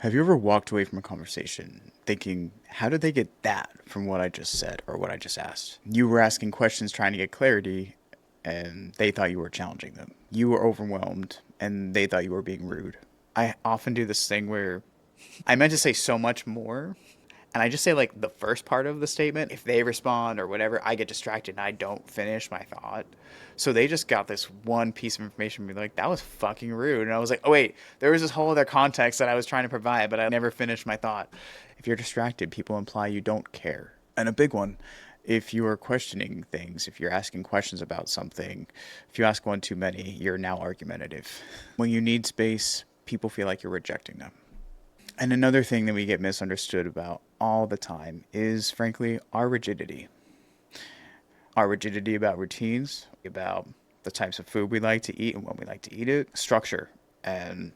Have you ever walked away from a conversation thinking, how did they get that from what I just said or what I just asked? You were asking questions trying to get clarity, and they thought you were challenging them. You were overwhelmed, and they thought you were being rude. I often do this thing where I meant to say so much more, and I just say like the first part of the statement. If they respond or whatever, I get distracted and I don't finish my thought. So they just got this one piece of information and be like, that was fucking rude. And I was like, oh wait, there was this whole other context that I was trying to provide, but I never finished my thought. If you're distracted, people imply you don't care. And a big one, if you are questioning things, if you're asking questions about something, if you ask one too many, you're now argumentative. When you need space, people feel like you're rejecting them. And another thing that we get misunderstood about all the time is, frankly, our rigidity. Our rigidity about routines, about the types of food we like to eat and when we like to eat it, structure, and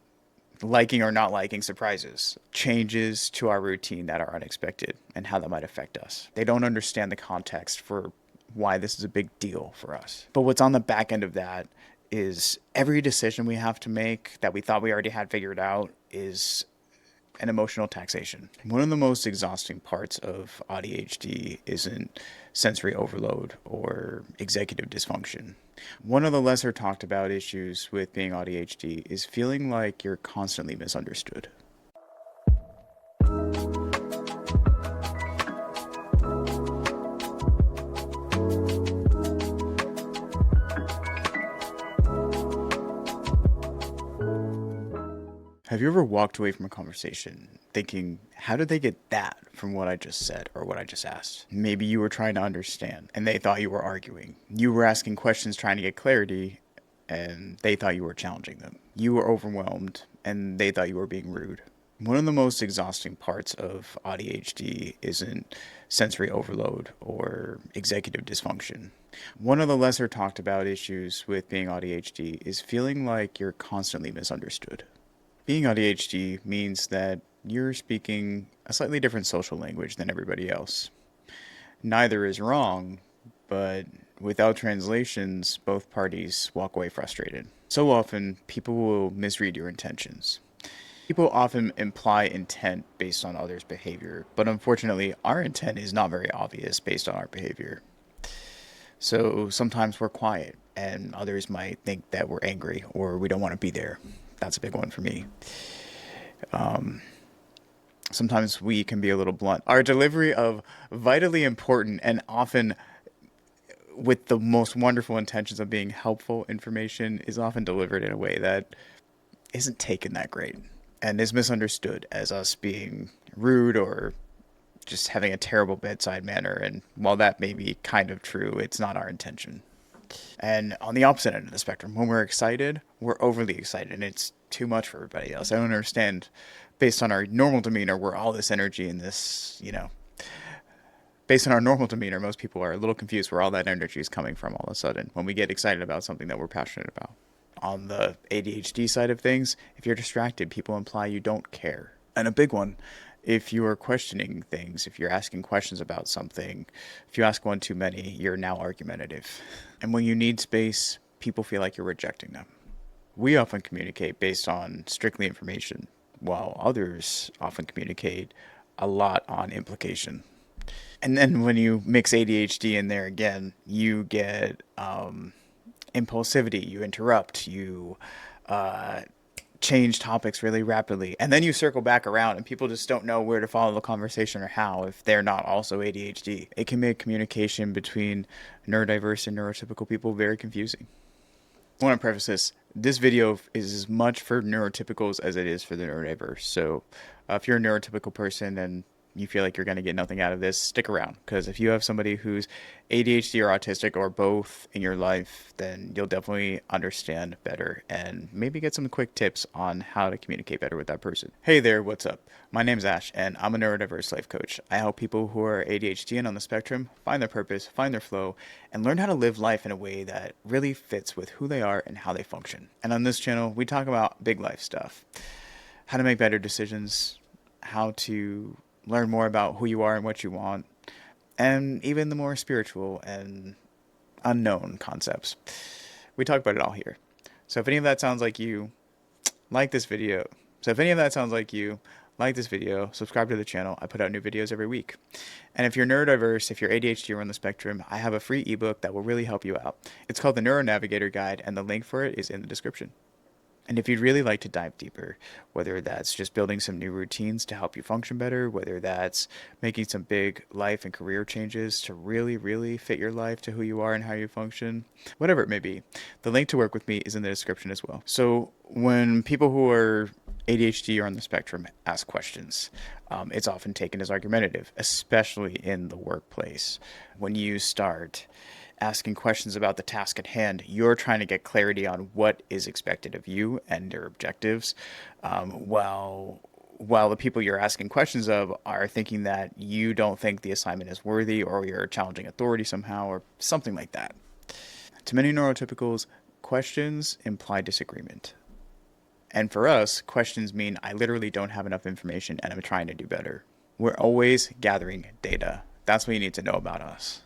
liking or not liking surprises, changes to our routine that are unexpected, and how that might affect us. They don't understand the context for why this is a big deal for us. But what's on the back end of that is every decision we have to make that we thought we already had figured out is and emotional taxation. One of the most exhausting parts of AuDHD isn't sensory overload or executive dysfunction. One of the lesser talked about issues with being AuDHD is feeling like you're constantly misunderstood. Have you ever walked away from a conversation thinking, how did they get that from what I just said or what I just asked? Maybe you were trying to understand and they thought you were arguing. You were asking questions trying to get clarity and they thought you were challenging them. You were overwhelmed and they thought you were being rude. One of the most exhausting parts of AuDHD isn't sensory overload or executive dysfunction. One of the lesser talked about issues with being AuDHD is feeling like you're constantly misunderstood. Being AuDHD means that you're speaking a slightly different social language than everybody else. Neither is wrong, but without translations, both parties walk away frustrated. So often, people will misread your intentions. People often imply intent based on others' behavior, but unfortunately, our intent is not very obvious based on our behavior. So sometimes we're quiet, and others might think that we're angry or we don't want to be there. That's a big one for me. Sometimes we can be a little blunt. Our delivery of vitally important and often with the most wonderful intentions of being helpful information is often delivered in a way that isn't taken that great and is misunderstood as us being rude or just having a terrible bedside manner. And while that may be kind of true, it's not our intention. And on the opposite end of the spectrum, when we're excited, we're overly excited and it's too much for everybody else. I don't understand, based on our normal demeanor, where all this energy and this, based on our normal demeanor, most people are a little confused where all that energy is coming from all of a sudden when we get excited about something that we're passionate about. On the ADHD side of things, if you're distracted, people imply you don't care. And a big one, if you are questioning things, if you're asking questions about something, if you ask one too many, you're now argumentative. And when you need space, people feel like you're rejecting them. We often communicate based on strictly information, while others often communicate a lot on implication. And then when you mix ADHD in there again, you get impulsivity, you interrupt, you change topics really rapidly, and then you circle back around and people just don't know where to follow the conversation or how if they're not also ADHD. It can make communication between neurodiverse and neurotypical people very confusing. I want to preface this video is as much for neurotypicals as it is for the neurodiverse. So if you're a neurotypical person and you feel like you're going to get nothing out of this, stick around. Because if you have somebody who's ADHD or autistic or both in your life, then you'll definitely understand better and maybe get some quick tips on how to communicate better with that person. Hey there, what's up? My name's Ash, and I'm a neurodiverse life coach. I help people who are ADHD and on the spectrum find their purpose, find their flow, and learn how to live life in a way that really fits with who they are and how they function. And on this channel, we talk about big life stuff. How to make better decisions, how to learn more about who you are and what you want, and even the more spiritual and unknown concepts. We talk about it all here. So if any of that sounds like you, like this video. So if any of that sounds like you, like this video, subscribe to the channel. I put out new videos every week. And if you're neurodiverse, if you're ADHD or on the spectrum, I have a free ebook that will really help you out. It's called the Neuro Navigator Guide, and the link for it is in the description. And if you'd really like to dive deeper, whether that's just building some new routines to help you function better, whether that's making some big life and career changes to really, really fit your life to who you are and how you function, whatever it may be, the link to work with me is in the description as well. So when people who are ADHD or on the spectrum ask questions, it's often taken as argumentative, especially in the workplace. When you start asking questions about the task at hand, you're trying to get clarity on what is expected of you and your objectives, while the people you're asking questions of are thinking that you don't think the assignment is worthy, or you're challenging authority somehow, or something like that. To many neurotypicals, questions imply disagreement. And for us, questions mean I literally don't have enough information and I'm trying to do better. We're always gathering data. That's what you need to know about us.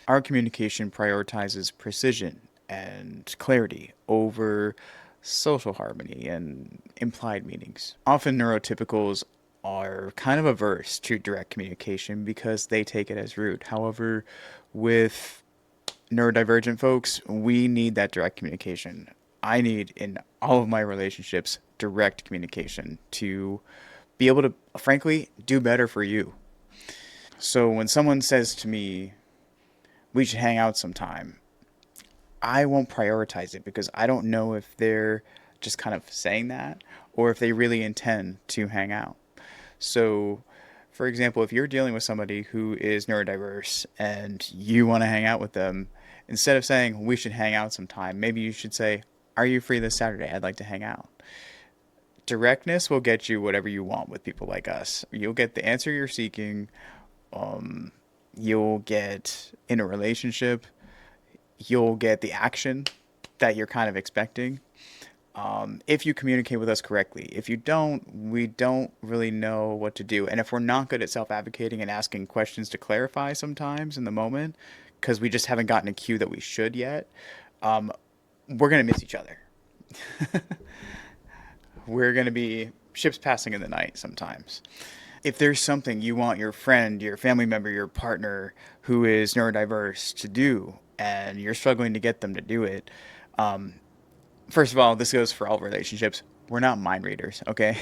Our communication prioritizes precision and clarity over social harmony and implied meanings. Often neurotypicals are kind of averse to direct communication because they take it as rude. However, with neurodivergent folks, we need that direct communication. I need, in all of my relationships, direct communication to be able to, frankly, do better for you. So when someone says to me, we should hang out sometime, I won't prioritize it because I don't know if they're just kind of saying that or if they really intend to hang out. So, for example, if you're dealing with somebody who is neurodiverse and you want to hang out with them, instead of saying we should hang out sometime, maybe you should say, are you free this Saturday? I'd like to hang out. Directness will get you whatever you want with people like us. You'll get the answer you're seeking. You'll get in a relationship. You'll get the action that you're kind of expecting. If you communicate with us correctly. If you don't, we don't really know what to do. And if we're not good at self-advocating and asking questions to clarify sometimes in the moment, because we just haven't gotten a cue that we should yet, we're going to miss each other. We're going to be ships passing in the night sometimes. If there's something you want your friend, your family member, your partner who is neurodiverse to do, and you're struggling to get them to do it, first of all, this goes for all relationships. We're not mind readers, okay?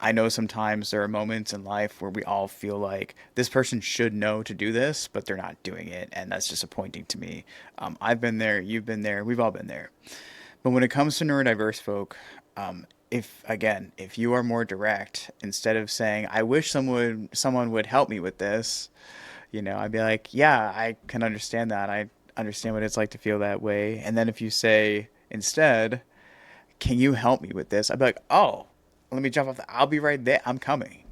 I know sometimes there are moments in life where we all feel like this person should know to do this, but they're not doing it, and that's disappointing to me. I've been there, you've been there, we've all been there. But when it comes to neurodiverse folk, if you are more direct, instead of saying, I wish someone would help me with this, I'd be like, yeah, I can understand that. I understand what it's like to feel that way. And then if you say instead, can you help me with this? I'd be like, oh, let me jump off I'll be right there. I'm coming.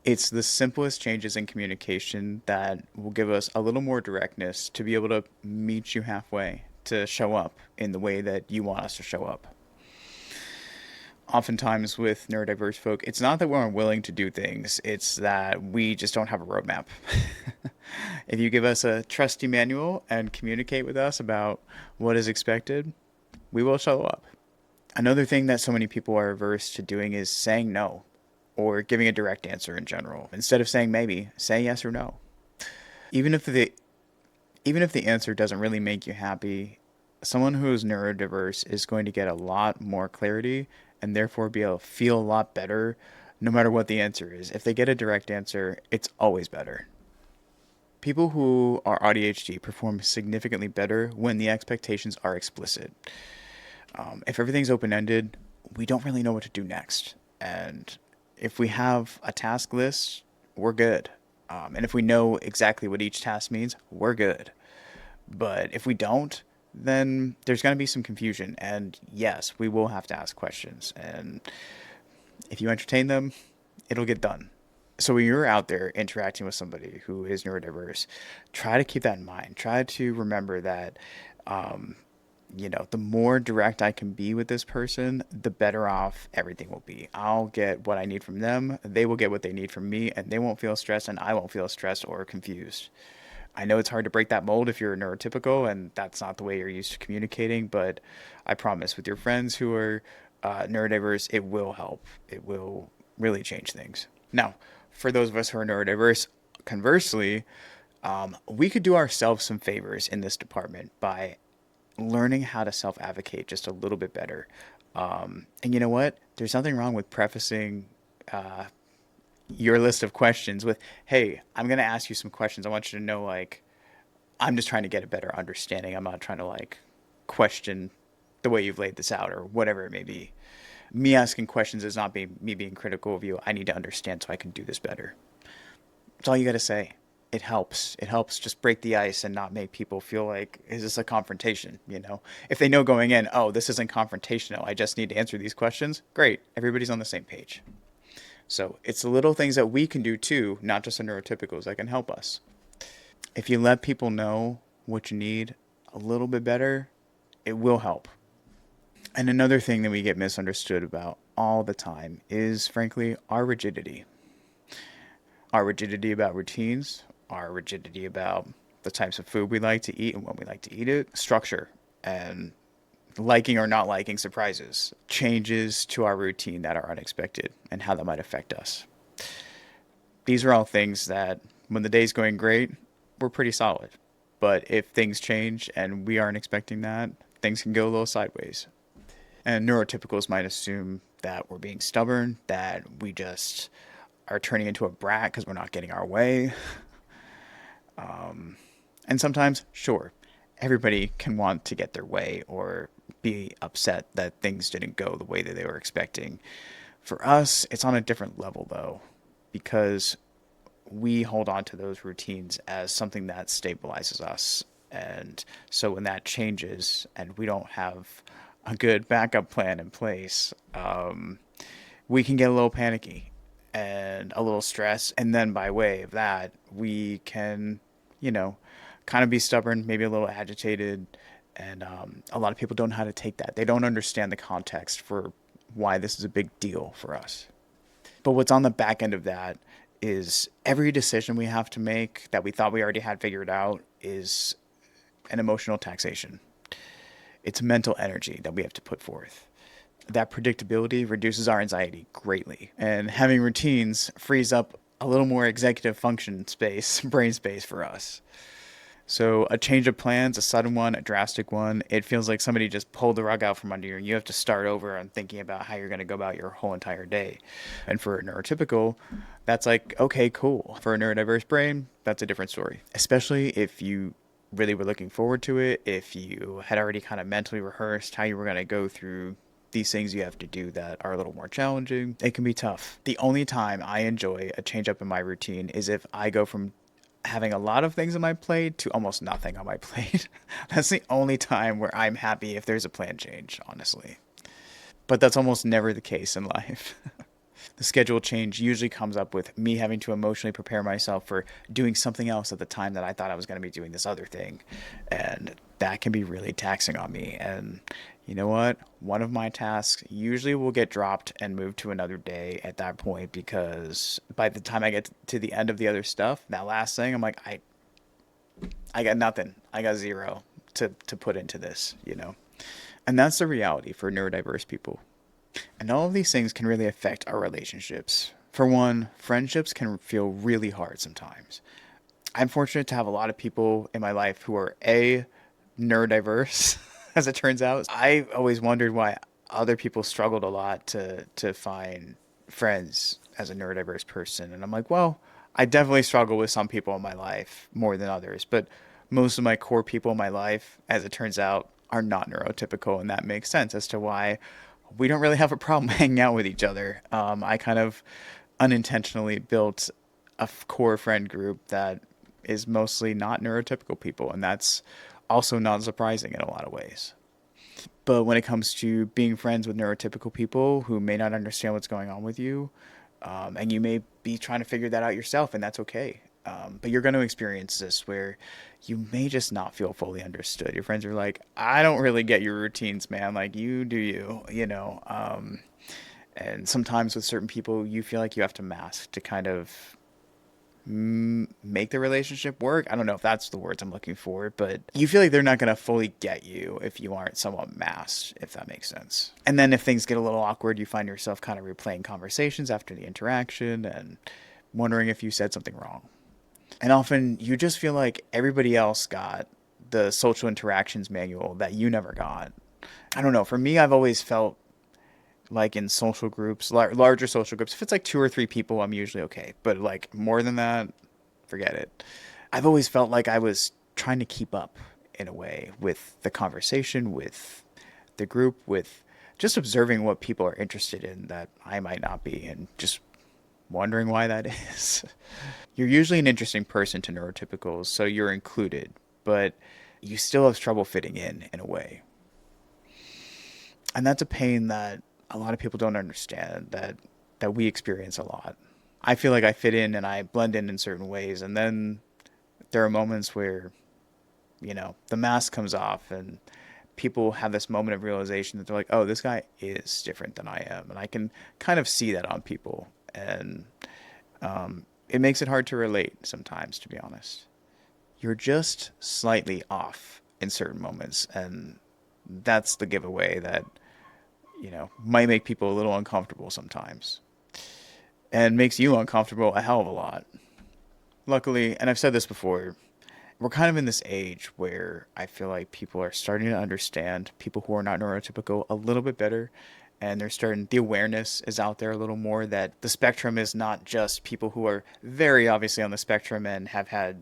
It's the simplest changes in communication that will give us a little more directness to be able to meet you halfway, to show up in the way that you want us to show up. Oftentimes with neurodiverse folk, it's not that we're unwilling to do things, it's that we just don't have a roadmap. If you give us a trusty manual and communicate with us about what is expected, we will show up. Another thing that so many people are averse to doing is saying no, or giving a direct answer in general. Instead of saying maybe, say yes or no. Even if the answer doesn't really make you happy, someone who is neurodiverse is going to get a lot more clarity and therefore be able to feel a lot better no matter what the answer is. If they get a direct answer, it's always better. People who are AuDHD perform significantly better when the expectations are explicit. If everything's open-ended, we don't really know what to do next. And if we have a task list, we're good. And if we know exactly what each task means, we're good. But if we don't, then there's going to be some confusion. And yes, we will have to ask questions. And if you entertain them, it'll get done. So when you're out there interacting with somebody who is neurodiverse, try to keep that in mind. Try to remember that, the more direct I can be with this person, the better off everything will be. I'll get what I need from them. They will get what they need from me, and they won't feel stressed, and I won't feel stressed or confused. I know it's hard to break that mold if you're neurotypical and that's not the way you're used to communicating, but I promise with your friends who are neurodiverse, it will help. It will really change things. Now, for those of us who are neurodiverse, conversely, we could do ourselves some favors in this department by learning how to self advocate just a little bit better. And you know what? There's nothing wrong with prefacing your list of questions with, hey, I'm going to ask you some questions. I want you to know, like, I'm just trying to get a better understanding. I'm not trying to, like, question the way you've laid this out or whatever it may be. Me asking questions is not me being critical of you. I need to understand so I can do this better. That's all you got to say. It helps. It helps just break the ice and not make people feel like, is this a confrontation? If they know going in, oh, this isn't confrontational, I just need to answer these questions, great. Everybody's on the same page. So it's the little things that we can do too, not just the neurotypicals, that can help us. If you let people know what you need a little bit better, it will help. And another thing that we get misunderstood about all the time is, frankly, our rigidity. Our rigidity about routines, our rigidity about the types of food we like to eat and when we like to eat it, structure, and liking or not liking surprises, changes to our routine that are unexpected, and how that might affect us. These are all things that, when the day's going great, we're pretty solid. But if things change and we aren't expecting that, things can go a little sideways. And neurotypicals might assume that we're being stubborn, that we just are turning into a brat because we're not getting our way. And sometimes, sure, everybody can want to get their way or be upset that things didn't go the way that they were expecting. For us, it's on a different level, though, because we hold on to those routines as something that stabilizes us. And so when that changes and we don't have a good backup plan in place, we can get a little panicky and a little stressed. And then by way of that, we can, kind of be stubborn, maybe a little agitated. And a lot of people don't know how to take that. They don't understand the context for why this is a big deal for us. But what's on the back end of that is every decision we have to make that we thought we already had figured out is an emotional taxation. It's mental energy that we have to put forth. That predictability reduces our anxiety greatly. And having routines frees up a little more executive function space, brain space for us. So a change of plans, a sudden one, a drastic one, it feels like somebody just pulled the rug out from under you and you have to start over and thinking about how you're going to go about your whole entire day. And for a neurotypical, that's like, okay, cool. For a neurodiverse brain, that's a different story. Especially if you really were looking forward to it, if you had already kind of mentally rehearsed how you were going to go through these things you have to do that are a little more challenging, it can be tough. The only time I enjoy a change up in my routine is if I go from having a lot of things on my plate to almost nothing on my plate. That's the only time where I'm happy if there's a plan change, honestly. But that's almost never the case in life. The schedule change usually comes up with me having to emotionally prepare myself for doing something else at the time that I thought I was going to be doing this other thing. And that can be really taxing on me. And you know what? One of my tasks usually will get dropped and moved to another day at that point, because by the time I get to the end of the other stuff, that last thing, I'm like, I got nothing. I got zero to put into this. And that's the reality for neurodiverse people. And all of these things can really affect our relationships. For one, friendships can feel really hard sometimes. I'm fortunate to have a lot of people in my life who are neurodiverse, as it turns out. I always wondered why other people struggled a lot to find friends as a neurodiverse person. And I'm like, well, I definitely struggle with some people in my life more than others. But most of my core people in my life, as it turns out, are not neurotypical. And that makes sense as to why we don't really have a problem hanging out with each other. I kind of unintentionally built a core friend group that is mostly not neurotypical people, and that's also not surprising in a lot of ways. But when it comes to being friends with neurotypical people who may not understand what's going on with you, and you may be trying to figure that out yourself, and that's okay. But you're going to experience this where you may just not feel fully understood. Your friends are like, I don't really get your routines, man. Like, you do you. And sometimes with certain people, you feel like you have to mask to kind of make the relationship work. I don't know if that's the words I'm looking for, but you feel like they're not going to fully get you if you aren't somewhat masked, if that makes sense. And then if things get a little awkward, you find yourself kind of replaying conversations after the interaction and wondering if you said something wrong. And often you just feel like everybody else got the social interactions manual that you never got. I don't know. For me, I've always felt like in social groups, larger social groups, if it's like 2 or 3 people, I'm usually okay. But like more than that, forget it. I've always felt like I was trying to keep up in a way with the conversation, with the group, with just observing what people are interested in that I might not be, and just wondering why that is. You're usually an interesting person to neurotypicals, so you're included, but you still have trouble fitting in a way. And that's a pain that a lot of people don't understand, that we experience a lot. I feel like I fit in and I blend in certain ways, and then there are moments where, the mask comes off and people have this moment of realization that they're like, oh, this guy is different than I am. And I can kind of see that on people. And it makes it hard to relate sometimes, to be honest. You're just slightly off in certain moments. And that's the giveaway that, might make people a little uncomfortable sometimes. And makes you uncomfortable a hell of a lot. Luckily, and I've said this before, we're kind of in this age where I feel like people are starting to understand people who are not neurotypical a little bit better. And the awareness is out there a little more that the spectrum is not just people who are very obviously on the spectrum and have had,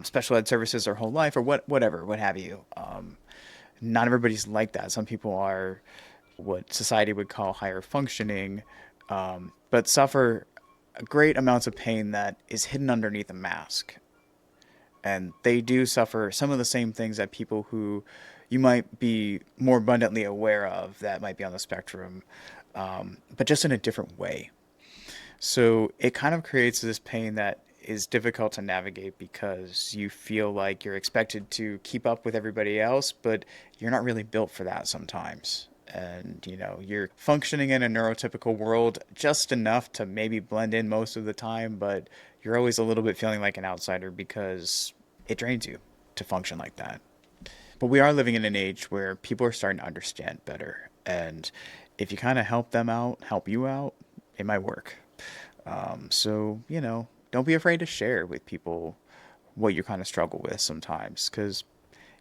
special ed services their whole life or whatever, what have you. Not everybody's like that. Some people are what society would call higher functioning, but suffer great amounts of pain that is hidden underneath a mask. And they do suffer some of the same things that people who you might be more abundantly aware of that might be on the spectrum, but just in a different way. So it kind of creates this pain that is difficult to navigate because you feel like you're expected to keep up with everybody else, but you're not really built for that sometimes. And, you're functioning in a neurotypical world just enough to maybe blend in most of the time, but you're always a little bit feeling like an outsider because it drains you to function like that. But we are living in an age where people are starting to understand better. And if you kind of help you out, it might work. So, don't be afraid to share with people what you kind of struggle with sometimes. Because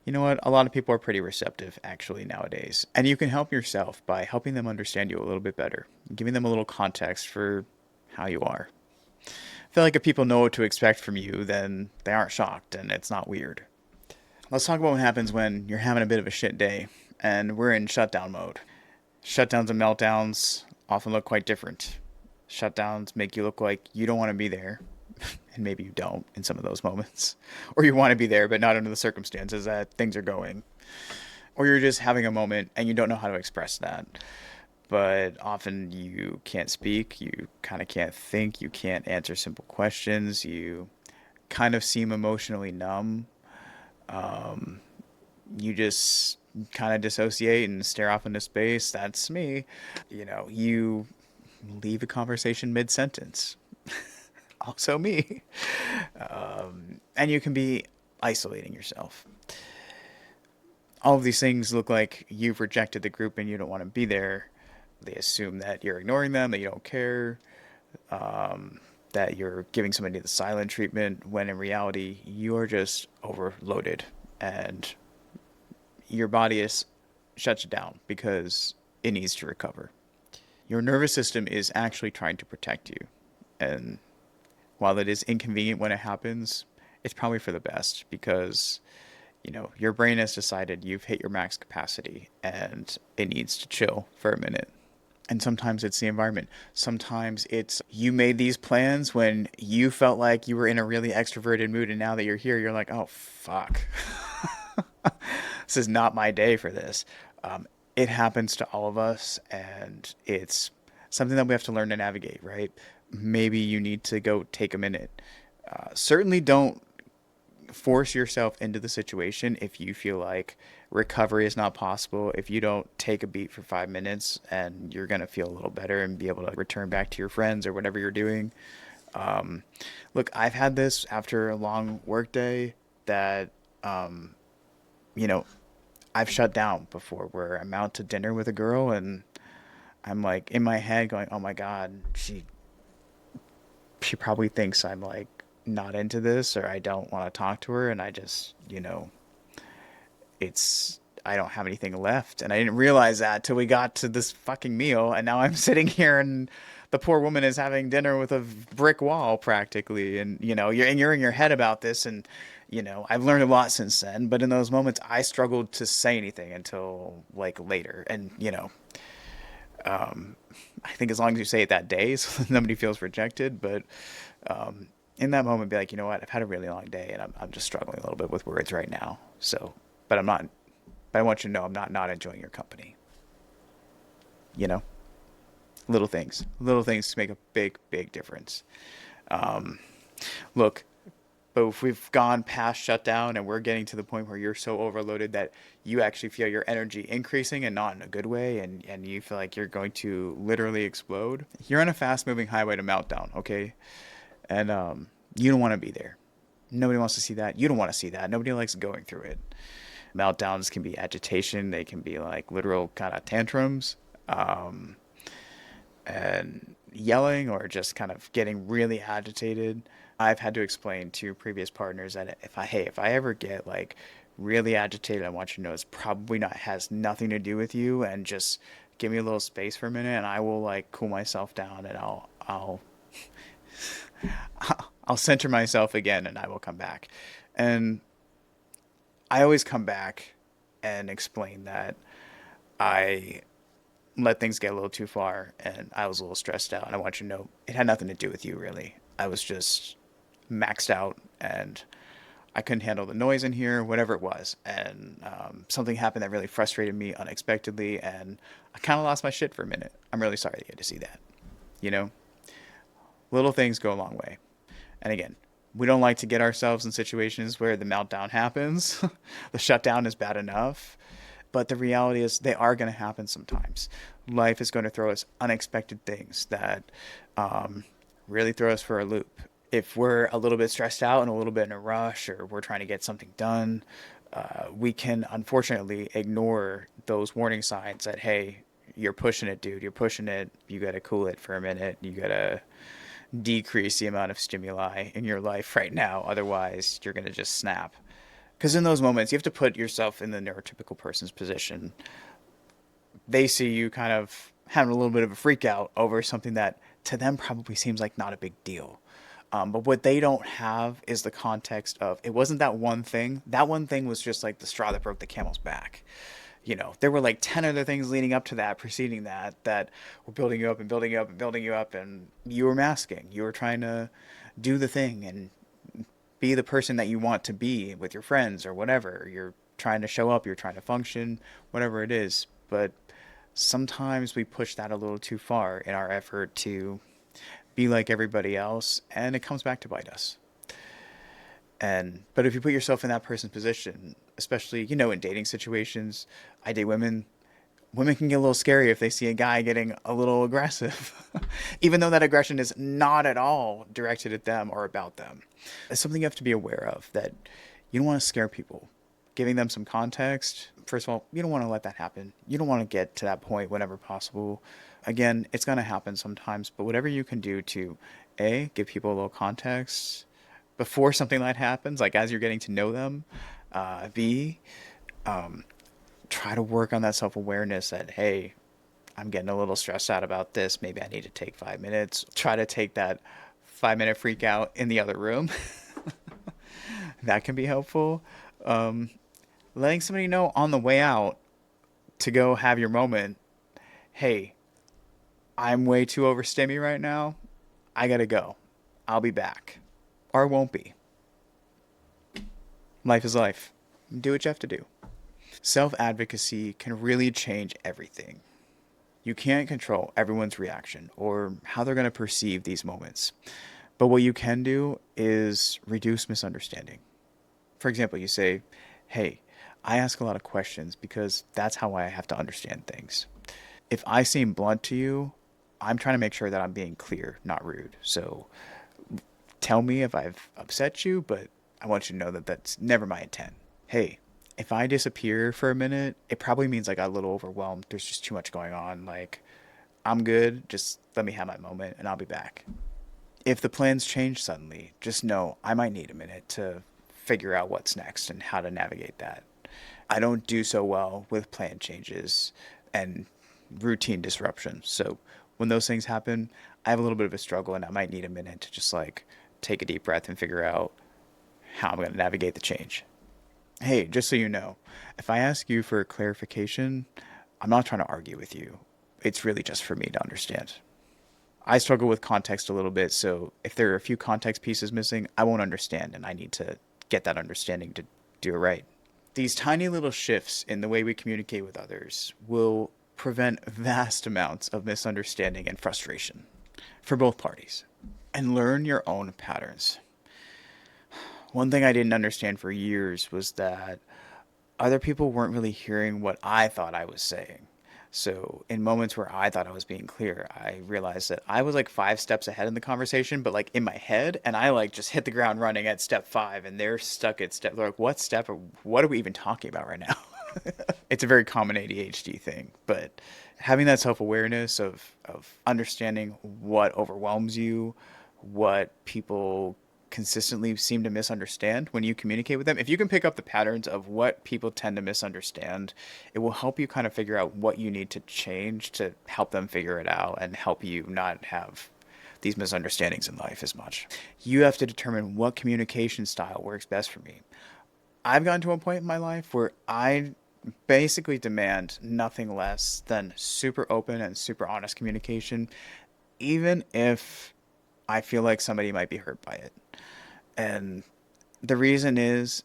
you know what? A lot of people are pretty receptive actually nowadays. And you can help yourself by helping them understand you a little bit better, giving them a little context for how you are. I feel like if people know what to expect from you, then they aren't shocked and it's not weird. Let's talk about what happens when you're having a bit of a shit day and we're in shutdown mode. Shutdowns and meltdowns often look quite different. Shutdowns make you look like you don't want to be there, and maybe you don't in some of those moments. Or you want to be there, but not under the circumstances that things are going. Or you're just having a moment and you don't know how to express that. But often you can't speak, you kind of can't think, you can't answer simple questions, you kind of seem emotionally numb. You just kind of dissociate and stare off into space. That's me. You leave a conversation mid-sentence. Also me. And you can be isolating yourself. All of these things look like you've rejected the group and you don't want to be there. They assume that you're ignoring them, that you don't care, that you're giving somebody the silent treatment, when in reality, you are just overloaded and your body shuts down because it needs to recover. Your nervous system is actually trying to protect you. And while it is inconvenient when it happens, it's probably for the best because, your brain has decided you've hit your max capacity and it needs to chill for a minute. And sometimes it's the environment. Sometimes it's you made these plans when you felt like you were in a really extroverted mood, and now that you're here, you're like, oh, fuck. This is not my day for this. It happens to all of us, and it's something that we have to learn to navigate, right? Maybe you need to go take a minute. Certainly don't force yourself into the situation if you feel like recovery is not possible. If you don't take a beat for 5 minutes and you're going to feel a little better and be able to return back to your friends or whatever you're doing, Look, I've had this after a long work day that, you know, I've shut down before where I'm out to dinner with a girl and I'm like in my head going, "Oh my God, she probably thinks I'm like not into this or I don't want to talk to her." And I just, I don't have anything left. And I didn't realize that till we got to this fucking meal. And now I'm sitting here and the poor woman is having dinner with a brick wall practically. And, you're in your head about this. And, I've learned a lot since then. But in those moments, I struggled to say anything until like later. And, I think as long as you say it that day, so nobody feels rejected. But in that moment, be like, you know what? I've had a really long day and I'm just struggling a little bit with words right now. So, but I'm not but I want you to know I'm not enjoying your company. You know, little things make a big, big difference. Um, Look, but if we've gone past shutdown and we're getting to the point where you're so overloaded that you actually feel your energy increasing and not in a good way, and you feel like you're going to literally explode, you're on a fast moving highway to meltdown, okay? And you don't want to be there. Nobody wants to see that. You don't want to see that. Nobody likes going through it. Meltdowns can be agitation. They can be like literal kind of tantrums, and yelling or just kind of getting really agitated. I've had to explain to previous partners that if I ever get like really agitated, I want you to know it's probably not has nothing to do with you, and just give me a little space for a minute, and I will like cool myself down, and I'll center myself again, and I will come back. And I always come back and explain that I let things get a little too far and I was a little stressed out. And I want you to know it had nothing to do with you, really. I was just maxed out and I couldn't handle the noise in here, whatever it was. And something happened that really frustrated me unexpectedly. And I kind of lost my shit for a minute. I'm really sorry to get to see that. You know, little things go a long way. And again, we don't like to get ourselves in situations where the meltdown happens. The shutdown is bad enough. But the reality is they are going to happen sometimes. Life is going to throw us unexpected things that really throw us for a loop. If we're a little bit stressed out and a little bit in a rush or we're trying to get something done, we can unfortunately ignore those warning signs that, hey, you're pushing it, dude. You're pushing it. You got to cool it for a minute. You got to decrease the amount of stimuli in your life right now. Otherwise, you're going to just snap. Because in those moments, you have to put yourself in the neurotypical person's position. They see you kind of having a little bit of a freak out over something that to them probably seems like not a big deal. But what they don't have is the context of it wasn't that one thing. That one thing was just like the straw that broke the camel's back. There were like 10 other things leading up to that, preceding that were building you up and building you up and building you up. And you were masking. You were trying to do the thing and be the person that you want to be with your friends or whatever. You're trying to show up, you're trying to function, whatever it is. But sometimes we push that a little too far in our effort to be like everybody else, and it comes back to bite us. But if you put yourself in that person's position, especially, in dating situations, I date women. Women can get a little scary if they see a guy getting a little aggressive, even though that aggression is not at all directed at them or about them. It's something you have to be aware of, that you don't want to scare people. Giving them some context, first of all, you don't want to let that happen. You don't want to get to that point whenever possible. Again, it's going to happen sometimes, but whatever you can do to, A, give people a little context before something like that happens, like as you're getting to know them, B, try to work on that self-awareness that, hey, I'm getting a little stressed out about this. Maybe I need to take 5 minutes. Try to take that 5 minute freak out in the other room. That can be helpful. Um, Letting somebody know on the way out to go have your moment. Hey, I'm way too overstimmy right now. I gotta go. I'll be back. Or won't be. Life is life. Do what you have to do. Self-advocacy can really change everything. You can't control everyone's reaction or how they're going to perceive these moments. But what you can do is reduce misunderstanding. For example, you say, hey, I ask a lot of questions because that's how I have to understand things. If I seem blunt to you, I'm trying to make sure that I'm being clear, not rude. So Tell me if I've upset you, but I want you to know that that's never my intent. Hey, if I disappear for a minute, it probably means I got a little overwhelmed. There's just too much going on. Like, I'm good. Just let me have my moment and I'll be back. If the plans change suddenly, just know I might need a minute to figure out what's next and how to navigate that. I don't do so well with plan changes and routine disruptions. So when those things happen, I have a little bit of a struggle and I might need a minute to just like take a deep breath and figure out how I'm going to navigate the change. Hey, just so you know, if I ask you for clarification, I'm not trying to argue with you. It's really just for me to understand. I struggle with context a little bit, so if there are a few context pieces missing, I won't understand, and I need to get that understanding to do it right. These tiny little shifts in the way we communicate with others will prevent vast amounts of misunderstanding and frustration for both parties. And learn your own patterns. One thing I didn't understand for years was that other people weren't really hearing what I thought I was saying. So in moments where I thought I was being clear, I realized that I was like 5 steps ahead in the conversation, but like in my head, and I like just hit the ground running at step 5, and they're stuck at step. They're like, "What step? Or what are we even talking about right now?" It's a very common ADHD thing, but having that self awareness of understanding what overwhelms you, what people consistently seem to misunderstand when you communicate with them. If you can pick up the patterns of what people tend to misunderstand, it will help you kind of figure out what you need to change to help them figure it out and help you not have these misunderstandings in life as much. You have to determine what communication style works best for me. I've gotten to a point in my life where I basically demand nothing less than super open and super honest communication, even if I feel like somebody might be hurt by it. And the reason is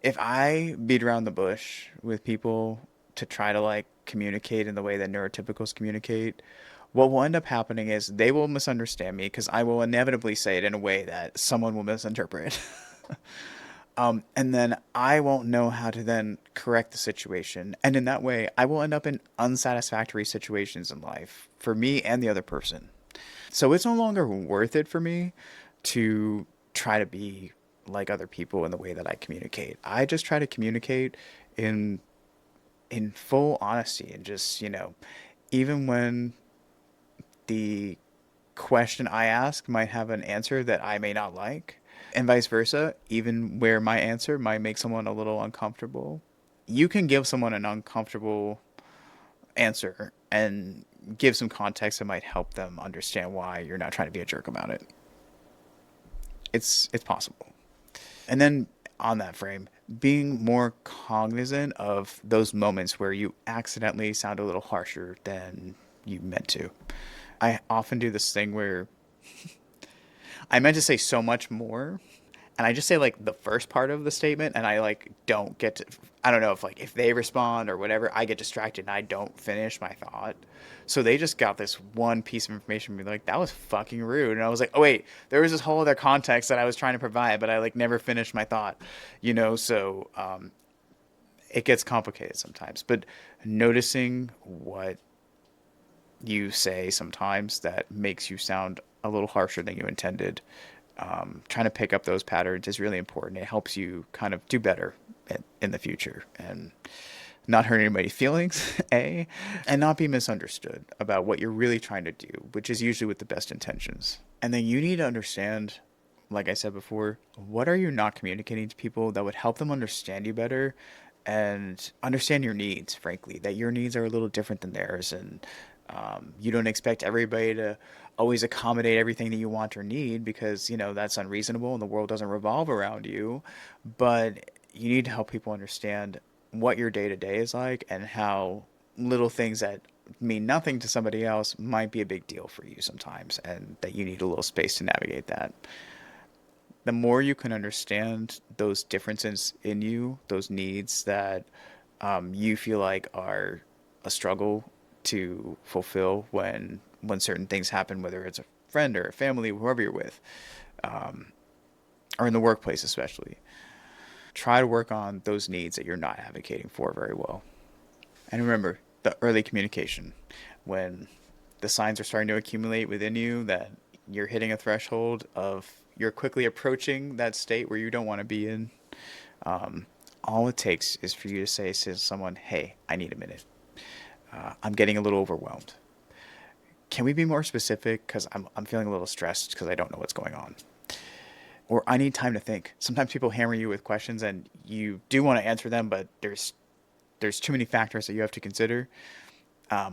if I beat around the bush with people to try to like communicate in the way that neurotypicals communicate, what will end up happening is they will misunderstand me because I will inevitably say it in a way that someone will misinterpret. And then I won't know how to then correct the situation. And in that way, I will end up in unsatisfactory situations in life for me and the other person. So it's no longer worth it for me to try to be like other people in the way that I communicate. I just try to communicate in full honesty and just, even when the question I ask might have an answer that I may not like, and vice versa, even where my answer might make someone a little uncomfortable. You can give someone an uncomfortable answer and give some context that might help them understand why you're not trying to be a jerk about it. It's possible. And then on that frame, being more cognizant of those moments where you accidentally sound a little harsher than you meant to. I often do this thing where I meant to say so much more, and I just say like the first part of the statement, and I like don't get to. I don't know if they respond or whatever, I get distracted and I don't finish my thought. So they just got this one piece of information, and be like, "That was fucking rude," and I was like, "Oh wait, there was this whole other context that I was trying to provide, but I like never finished my thought," So it gets complicated sometimes. But noticing what you say sometimes that makes you sound a little harsher than you intended. Trying to pick up those patterns is really important. It helps you kind of do better in the future and not hurt anybody's feelings, A, and not be misunderstood about what you're really trying to do, which is usually with the best intentions. And then you need to understand, like I said before, what are you not communicating to people that would help them understand you better and understand your needs, frankly, that your needs are a little different than theirs. And you don't expect everybody to always accommodate everything that you want or need because, that's unreasonable and the world doesn't revolve around you. But you need to help people understand what your day to day is like and how little things that mean nothing to somebody else might be a big deal for you sometimes, and that you need a little space to navigate that. The more you can understand those differences in you, those needs that you feel like are a struggle to fulfill when certain things happen, whether it's a friend or a family, whoever you're with, or in the workplace especially. Try to work on those needs that you're not advocating for very well. And remember, the early communication, when the signs are starting to accumulate within you that you're hitting a threshold of you're quickly approaching that state where you don't want to be in, all it takes is for you to say to someone, hey, I need a minute. I'm getting a little overwhelmed. Can we be more specific? Because I'm feeling a little stressed because I don't know what's going on. Or I need time to think. Sometimes people hammer you with questions and you do want to answer them, but there's too many factors that you have to consider.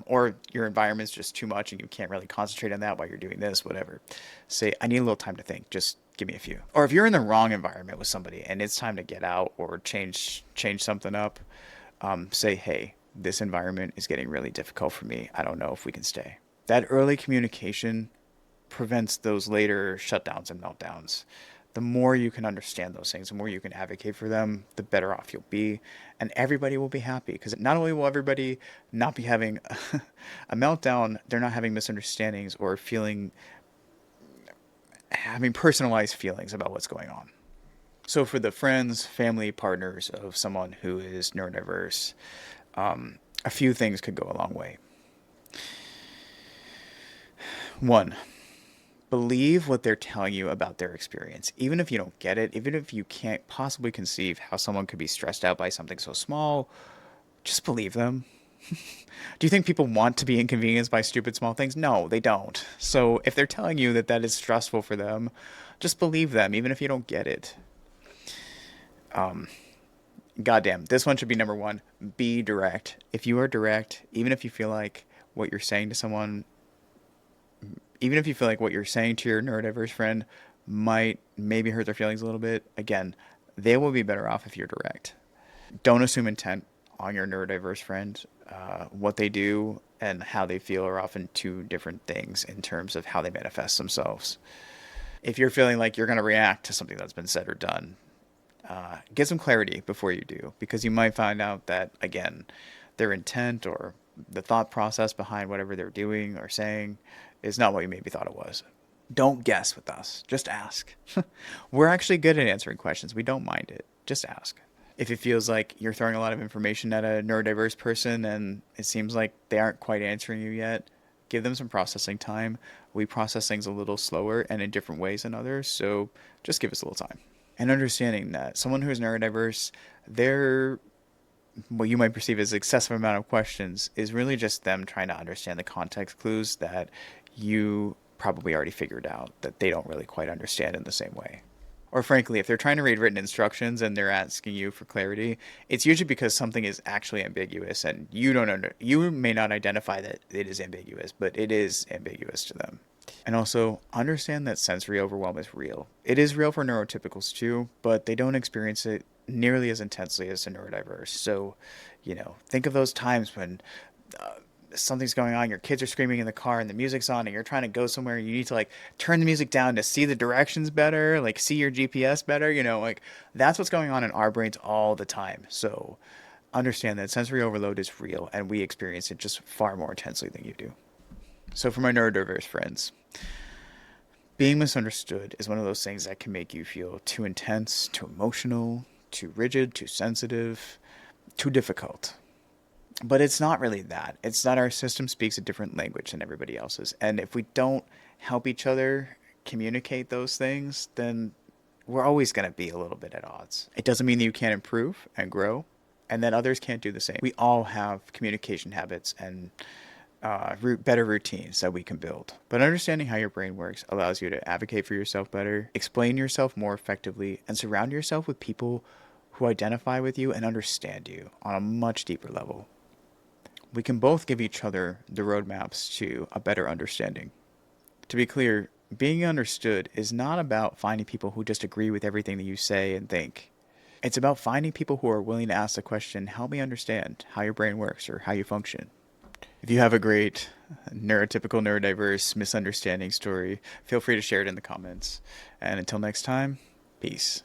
Or your environment's just too much and you can't really concentrate on that while you're doing this, whatever. Say, I need a little time to think. Just give me a few. Or if you're in the wrong environment with somebody and it's time to get out or change something up, say, hey, this environment is getting really difficult for me. I don't know if we can stay. That early communication prevents those later shutdowns and meltdowns. The more you can understand those things, the more you can advocate for them, the better off you'll be. And everybody will be happy because not only will everybody not be having a meltdown, they're not having misunderstandings or having personalized feelings about what's going on. So for the friends, family, partners of someone who is neurodiverse, a few things could go a long way. 1, believe what they're telling you about their experience. Even if you don't get it, even if you can't possibly conceive how someone could be stressed out by something so small, just believe them. Do you think people want to be inconvenienced by stupid small things? No, they don't. So if they're telling you that that is stressful for them, just believe them, even if you don't get it. Goddamn, this one should be number 1. Be direct. If you are direct, even if you feel like what you're saying to someone, even if you feel like what you're saying to your neurodiverse friend might maybe hurt their feelings a little bit, again, they will be better off if you're direct. Don't assume intent on your neurodiverse friend. What they do and how they feel are often two different things in terms of how they manifest themselves. If you're feeling like you're going to react to something that's been said or done, get some clarity before you do, because you might find out that, again, their intent or the thought process behind whatever they're doing or saying is not what you maybe thought it was. Don't guess with us. Just ask. We're actually good at answering questions. We don't mind it. Just ask. If it feels like you're throwing a lot of information at a neurodiverse person and it seems like they aren't quite answering you yet, give them some processing time. We process things a little slower and in different ways than others, so just give us a little time. And understanding that someone who is neurodiverse, their what you might perceive as excessive amount of questions is really just them trying to understand the context clues that you probably already figured out that they don't really quite understand in the same way. Or frankly, if they're trying to read written instructions and they're asking you for clarity, it's usually because something is actually ambiguous and you may not identify that it is ambiguous, but it is ambiguous to them. And also understand that sensory overwhelm is real. It is real for neurotypicals too, but they don't experience it nearly as intensely as the neurodiverse. So, think of those times when something's going on, your kids are screaming in the car and the music's on and you're trying to go somewhere and you need to turn the music down to see the directions better, see your GPS better, that's what's going on in our brains all the time. So understand that sensory overload is real and we experience it just far more intensely than you do. So for my neurodiverse friends, being misunderstood is one of those things that can make you feel too intense, too emotional, too rigid, too sensitive, too difficult. But it's not really that. It's that our system speaks a different language than everybody else's. And if we don't help each other communicate those things, then we're always going to be a little bit at odds. It doesn't mean that you can't improve and grow and that others can't do the same. We all have communication habits and better routines that we can build. But understanding how your brain works allows you to advocate for yourself better, explain yourself more effectively, and surround yourself with people who identify with you and understand you on a much deeper level. We can both give each other the roadmaps to a better understanding. To be clear, being understood is not about finding people who just agree with everything that you say and think. It's about finding people who are willing to ask the question, help me understand how your brain works or how you function. If you have a great neurotypical, neurodiverse misunderstanding story, feel free to share it in the comments. And until next time, peace.